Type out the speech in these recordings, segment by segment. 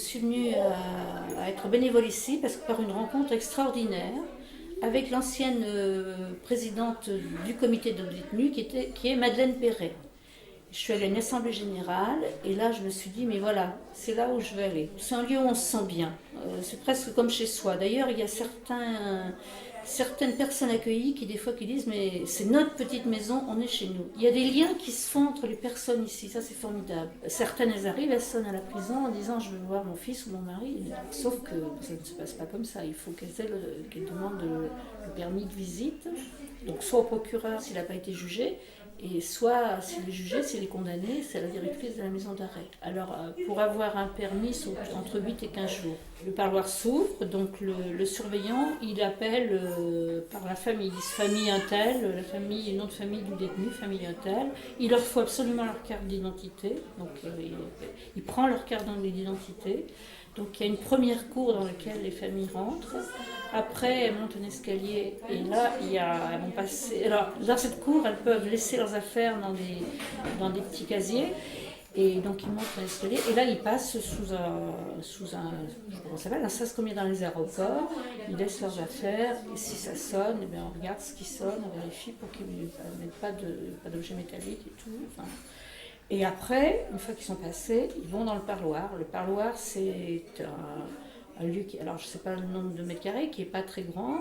suis venue à être bénévole ici parce que par une rencontre extraordinaire avec l'ancienne présidente du comité de détenus qui est Madeleine Perret. Je suis allée à une assemblée générale et là je me suis dit mais voilà, c'est là où je vais aller. C'est un lieu où on se sent bien, c'est presque comme chez soi. D'ailleurs il y a certaines personnes accueillies qui des fois qui disent mais c'est notre petite maison, on est chez nous. Il y a des liens qui se font entre les personnes ici, ça c'est formidable. Certaines elles arrivent, elles sonnent à la prison en disant je veux voir mon fils ou mon mari, sauf que ça ne se passe pas comme ça, il faut qu'elles demandent le permis de visite, donc soit au procureur s'il n'a pas été jugé, et soit, s'il est jugé, s'il est condamné, c'est la directrice de la maison d'arrêt. Alors, pour avoir un permis, c'est entre 8 et 15 jours. Le parloir s'ouvre, donc le surveillant, il appelle par la famille. Il dit famille un tel, la famille, une autre famille du détenu, famille un tel. Il leur faut absolument leur carte d'identité. Donc, il prend leur carte d'identité. Donc il y a une première cour dans laquelle les familles rentrent. Après, elles montent un escalier et là, elles vont passer. Alors, dans cette cour, elles peuvent laisser leurs affaires dans des petits casiers. Et donc ils montent un escalier et là ils passent sous un je sais pas comment ça s'appelle, un sas comme il y a dans les aéroports. Ils laissent leurs affaires et si ça sonne, eh bien, on regarde ce qui sonne, on vérifie pour qu'ils ne mettent pas d'objets métalliques et tout. Enfin, et après, une fois qu'ils sont passés, ils vont dans le parloir. Le parloir, c'est un lieu qui, alors je ne sais pas le nombre de mètres carrés, qui n'est pas très grand,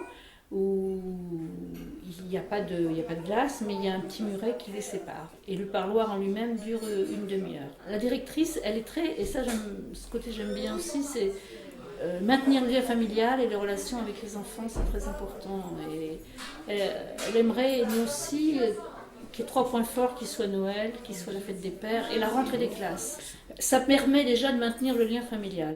où il n'y a pas de glace, mais il y a un petit muret qui les sépare. Et le parloir en lui-même dure une demi-heure. La directrice, elle est très, et ça, ce côté j'aime bien aussi, c'est maintenir le lien familial et les relations avec les enfants, c'est très important. Et elle aimerait, nous aussi, qu'il y ait 3 points forts, qui soient Noël, qui soit la fête des pères et la rentrée des classes. Ça permet déjà de maintenir le lien familial.